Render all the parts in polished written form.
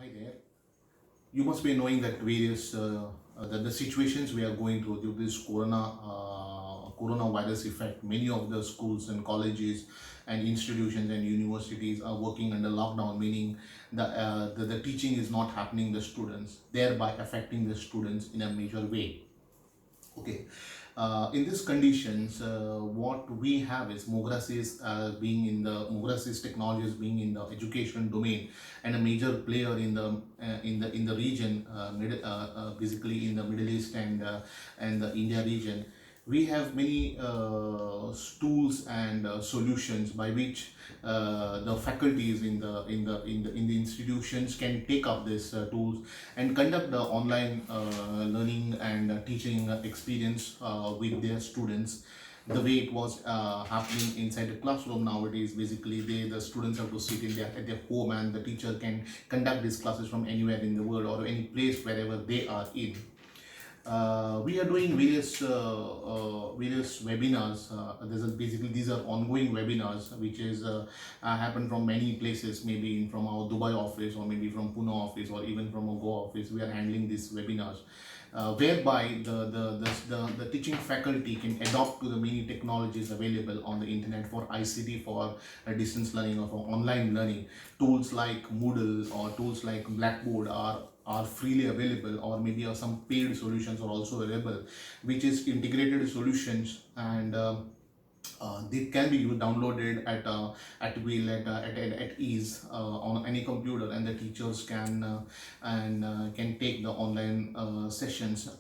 Hi there. You must be knowing that various the situations we are going through due to this coronavirus effect. Many of the schools and colleges and institutions and universities are working under lockdown, meaning the teaching is not happening the students, thereby affecting the students in a major way. Okay. In these conditions, what we have is Mograsis Technologies being in the education domain and a major player in the region, basically in the Middle East and the India region. We have many tools and solutions by which the faculties in the institutions can take up these tools and conduct the online learning and teaching experience with their students the way it was happening inside the classroom nowadays. Basically, the students have to sit in at their home, and the teacher can conduct these classes from anywhere in the world or any place wherever they are in. We are doing various webinars. Basically, these are ongoing webinars which is happen from many places, maybe from our Dubai office or maybe from Pune office or even from our Goa office. We are handling these webinars. Whereby the teaching faculty can adopt to the many technologies available on the internet for ICT, for distance learning or for online learning. Tools like Moodle or tools like Blackboard are freely available, or maybe some paid solutions are also available, which is integrated solutions, and they can be downloaded at will at ease on any computer, and the teachers can take the online sessions.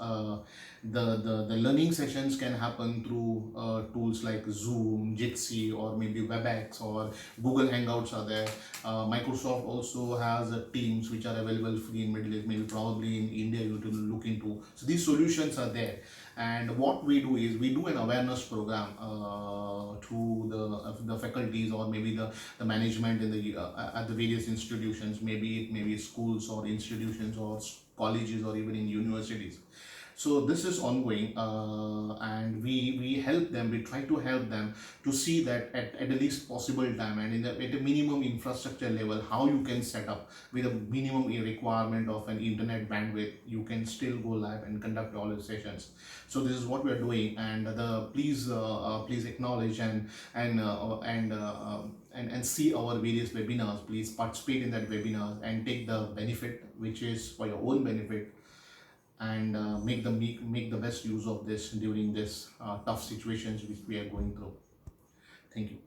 The learning sessions can happen through tools like Zoom, Jitsi, or maybe WebEx or Google Hangouts are there. Microsoft also has Teams which are available free in Middle East, maybe probably in India you to look into. So these solutions are there, and what we do is we do an awareness program to the faculties or maybe the management in the at the various institutions, maybe it may be schools or institutions or colleges or even in universities. So this is ongoing, and we help them, we try to help them to see that at the least possible time and at a minimum infrastructure level, how you can set up with a minimum requirement of an internet bandwidth, you can still go live and conduct all the sessions. So this is what we are doing, and please acknowledge and see our various webinars. Please participate in that webinar and take the benefit which is for your own benefit, and make the best use of this during this tough situations which we are going through. Thank you.